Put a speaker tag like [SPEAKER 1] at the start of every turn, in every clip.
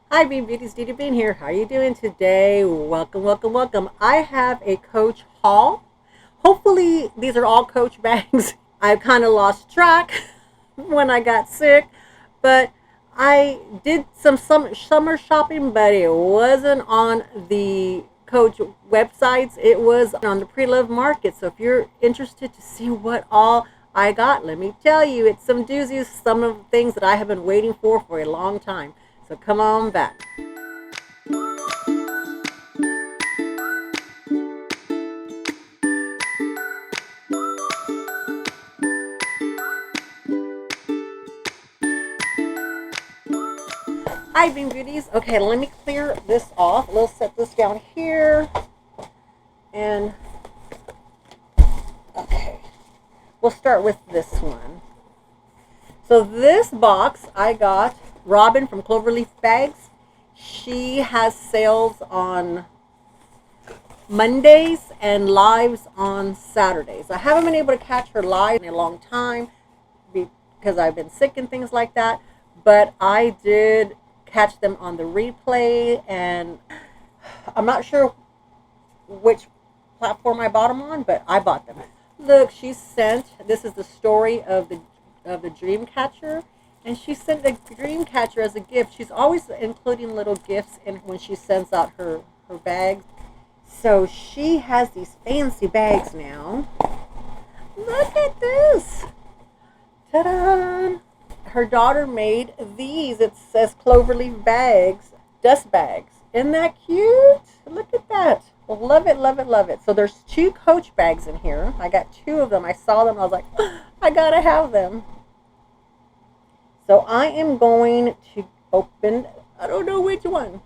[SPEAKER 1] Hi, Beanbeauti, Dee Bean here. How are you doing today? Welcome, welcome, welcome. I have a Coach haul. Hopefully, these are all Coach bags. I kind of lost track when I got sick, but I did some summer shopping, but it wasn't on the Coach websites. It was on the Preloved market. So if you're interested to see what all I got, let me tell you, it's some doozies, some of the things that I have been waiting for a long time. So come on back. Hi, Bean Beauties. Okay, let me clear this off. We'll set this down here. And, okay, we'll start with this one. So this box I got Robin from Cloverleaf Bags. She has sales on Mondays and lives on Saturdays. I haven't been able to catch her live in a long time because I've been sick and things like that. But I did catch them on the replay, and I'm not sure which platform I bought them on, but I bought them. Look, she sent, this is the story of the dream catcher, and she sent the dream catcher as a gift. She's always including little gifts in when she sends out her bags. So she has these fancy bags now. Look at this. Ta-da! Her daughter made these. It says Cloverleaf bags, dust bags. Isn't that cute? Look at that. Well, love it, love it, love it. So there's 2 Coach bags in here. I got 2 of them. I saw them. I was like, I gotta have them. So I am going to open, I don't know which one.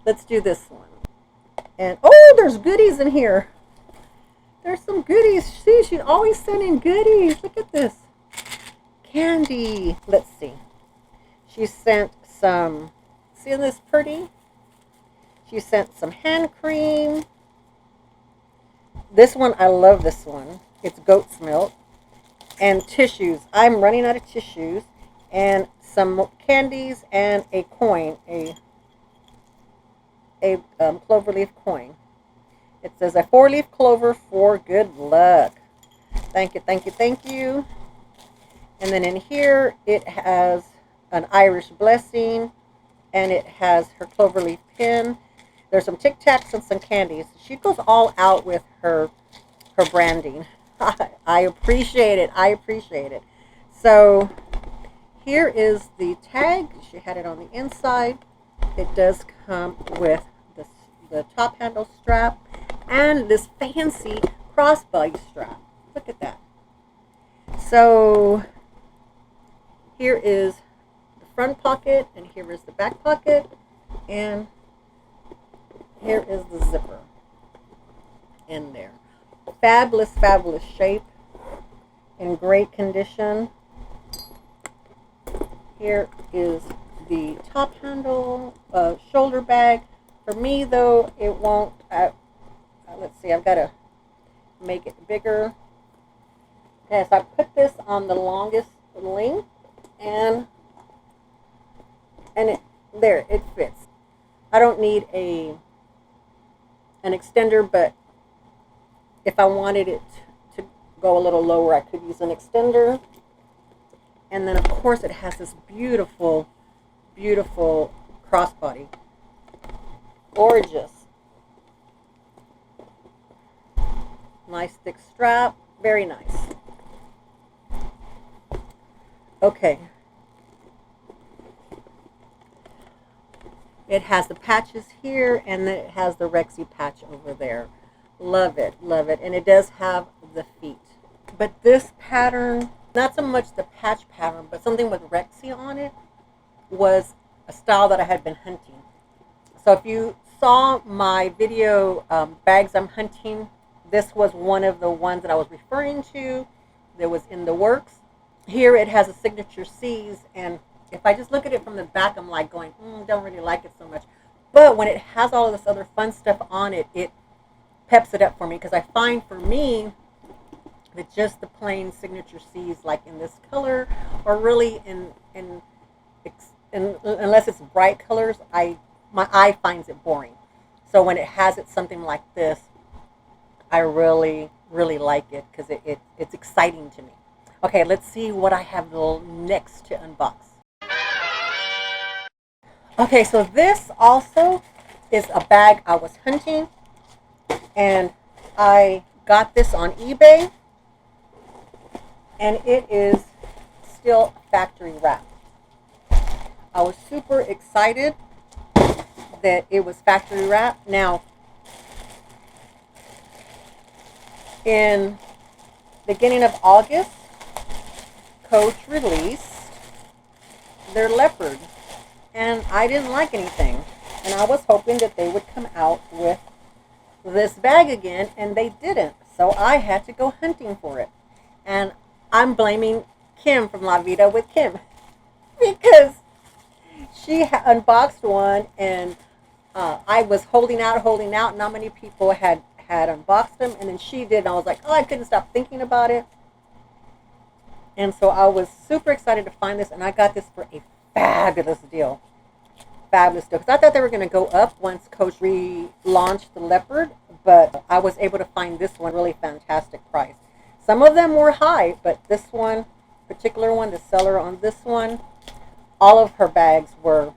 [SPEAKER 1] Let's do this one. And, oh, there's goodies in here. There's some goodies. See, she's always sending goodies. Look at this. Candy. Let's see. She sent some, see this pretty? She sent some hand cream. This one, I love this one. It's goat's milk. And tissues. I'm running out of tissues. And some candies and a coin. A cloverleaf coin. It says a 4-leaf clover for good luck. Thank you, thank you, thank you. And then in here, it has an Irish blessing, and it has her cloverleaf pin. There's some Tic Tacs and some candies. She goes all out with her branding. I appreciate it. I appreciate it. So here is the tag. She had it on the inside. It does come with the top handle strap and this fancy crossbody strap. Look at that. So here is the front pocket, and here is the back pocket, and here is the zipper in there. Fabulous, fabulous shape, in great condition. Here is the top handle, shoulder bag. For me, though, it won't, let's see, I've got to make it bigger. Okay, so I put this on the longest length, and there, it fits. I don't need an extender, but if I wanted it to go a little lower, I could use an extender. And then, of course, it has this beautiful, beautiful crossbody. Gorgeous. Nice thick strap. Very nice. Okay. It has the patches here, and then it has the Rexy patch over there. Love it, love it. And it does have the feet. But this pattern, not so much the patch pattern, but something with Rexy on it, was a style that I had been hunting. So if you saw my video, Bags I'm Hunting, this was one of the ones that I was referring to that was in the works. Here it has a signature C's, and if I just look at it from the back, I'm like going, don't really like it so much. But when it has all of this other fun stuff on it, it peps it up for me, because I find for me that just the plain signature C's, like in this color, or really in unless it's bright colors, my eye finds it boring. So when it has it something like this, I really really like it because it's exciting to me. Okay, let's see what I have next to unbox. Okay, so this also is a bag I was hunting, and I got this on eBay, and it is still factory wrapped. I was super excited that it was factory wrapped. Now, in beginning of August, Coach released their Leopard, and I didn't like anything, and I was hoping that they would come out with this bag again, and they didn't, so I had to go hunting for it. And I'm blaming Kim from La Vida with Kim because she unboxed one, and I was holding out. Not many people had unboxed them, and then she did, and I was like, oh, I couldn't stop thinking about it. And so I was super excited to find this, and I got this for a fabulous deal. Fabulous deal. Because I thought they were going to go up once Coach relaunched the Leopard, but I was able to find this one really fantastic price. Some of them were high, but this one, particular one, the seller on this one, all of her bags were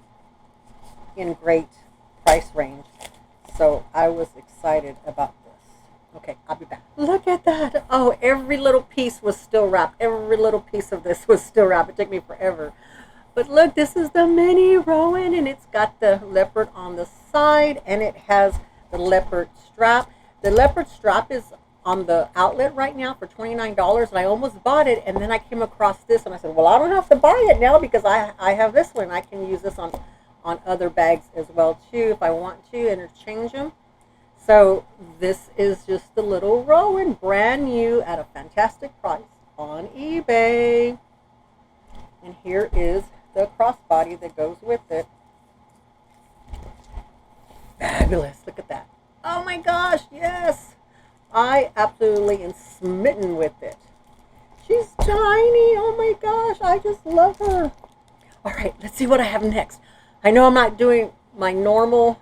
[SPEAKER 1] in great price range. So I was excited about this. Okay, I'll be back. Look at that. Oh, every little piece was still wrapped. Every little piece of this was still wrapped. It took me forever. But look, this is the mini Rowan, and it's got the Leopard on the side, and it has the Leopard strap. The Leopard strap is on the outlet right now for $29, and I almost bought it, and then I came across this, and I said, well, I don't have to buy it now because I have this one. I can use this on other bags as well, too, if I want to interchange them. So this is just the little Rowan, brand new at a fantastic price on eBay. And here is the crossbody that goes with it. Fabulous. Look at that. Oh my gosh, yes. I absolutely am smitten with it. She's tiny. Oh my gosh, I just love her. All right, let's see what I have next. I know I'm not doing my normal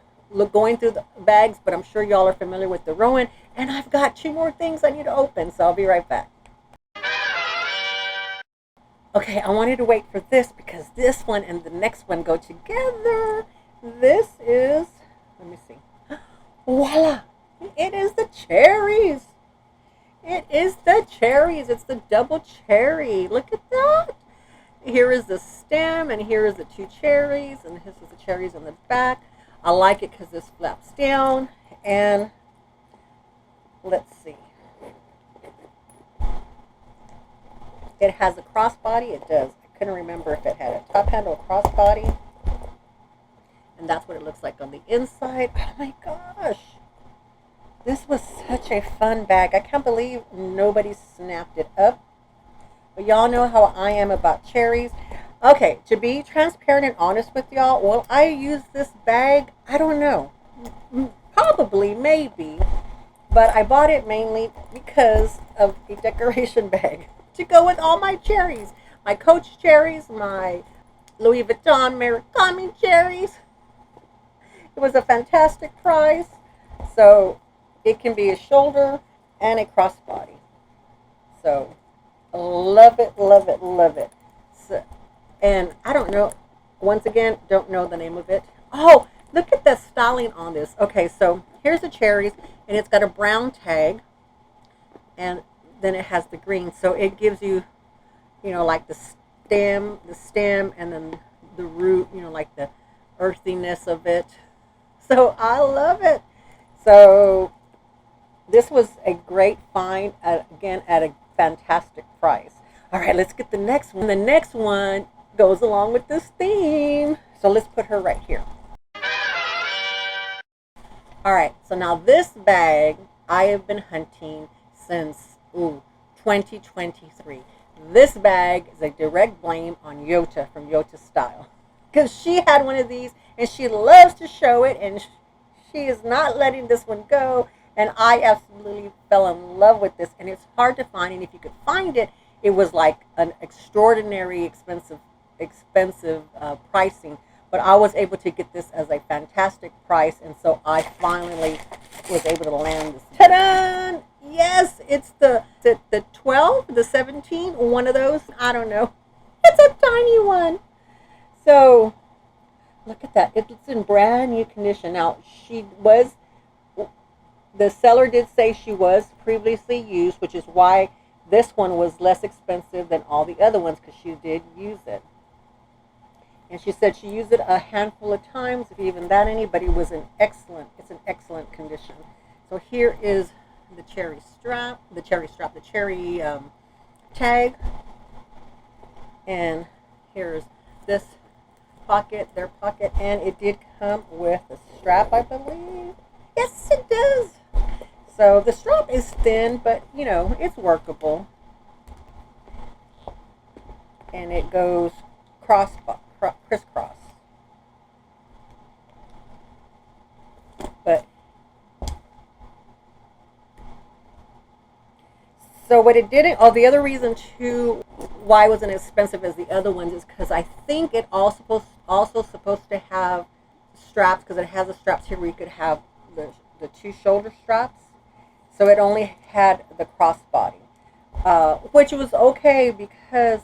[SPEAKER 1] going through the bags, but I'm sure y'all are familiar with the Rowan, and I've got 2 more things I need to open, so I'll be right back. Okay, I wanted to wait for this because this one and the next one go together. This is, let me see. Voila! It is the cherries. It is the cherries. It's the double cherry. Look at that. Here is the stem, and here is the 2 cherries, and this is the cherries on the back. I like it because this flaps down, and let's see. It has a crossbody. It does. I couldn't remember if it had a top handle crossbody, and that's what it looks like on the inside. Oh my gosh. This was such a fun bag. I can't believe nobody snapped it up. But y'all know how I am about cherries. Okay, to be transparent and honest with y'all, will I use this bag? I don't know. Probably, maybe. But I bought it mainly because of a decoration bag to go with all my cherries. My Coach cherries, my Louis Vuitton Murakami cherries. It was a fantastic price. So it can be a shoulder and a crossbody. So love it, love it, love it. So, and I don't know, once again, don't know the name of it. Oh, look at the styling on this. Okay, so here's the cherries, and it's got a brown tag, and then it has the green. So it gives you, you know, like the stem, and then the root, you know, like the earthiness of it. So I love it. So this was a great find, again, at a fantastic price. All right, let's get the next one. The next one goes along with this theme. So let's put her right here. All right, so now this bag I have been hunting since 2023. This bag is a direct blame on Yota from Yota Style, because she had one of these and she loves to show it, and she is not letting this one go. And I absolutely fell in love with this, and it's hard to find, and if you could find it, it was like an extraordinary expensive expensive pricing, but I was able to get this as a fantastic price, and so I finally was able to land this. Ta-da! Yes, it's the 12, the 17, one of those. I don't know. It's a tiny one. So look at that. It's in brand new condition. Now the seller did say she was previously used, which is why this one was less expensive than all the other ones, because she did use it. And she said she used it a handful of times, if even that any, but it's an excellent condition. So here is the cherry tag. And here's this pocket, their pocket, and it did come with a strap, I believe. Yes, it does. So the strap is thin, but you know, it's workable. And it goes crisscross. But so what it didn't, the other reason too why it wasn't as expensive as the other ones is because I think it also supposed to have straps, because it has the straps here where you could have the two shoulder straps. So it only had the crossbody, which was okay because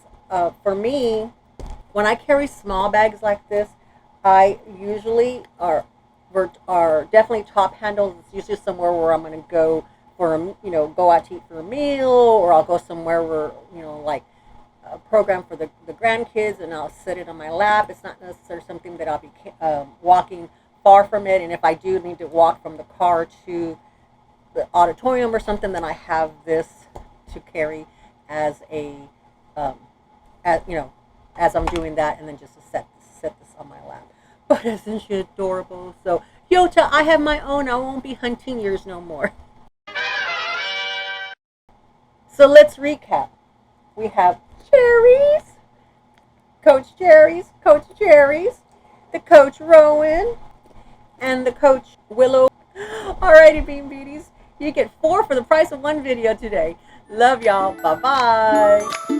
[SPEAKER 1] for me, when I carry small bags like this, I usually are definitely top handles. It's usually somewhere where I'm going to go go out to eat for a meal, or I'll go somewhere where like a program for the grandkids, and I'll set it on my lap. It's not necessarily something that I'll be walking far from it, and if I do need to walk from the car to the auditorium or something, then I have this to carry as a as I'm doing that, and then just to set this on my lap. But isn't she adorable? So Yota, I have my own. I won't be hunting yours no more. So let's recap. We have Cherries, Coach Cherries, the Coach Rowan, and the Coach Willow. Alrighty, Beanbeauties. You get 4 for the price of 1 video today. Love y'all. Bye-bye.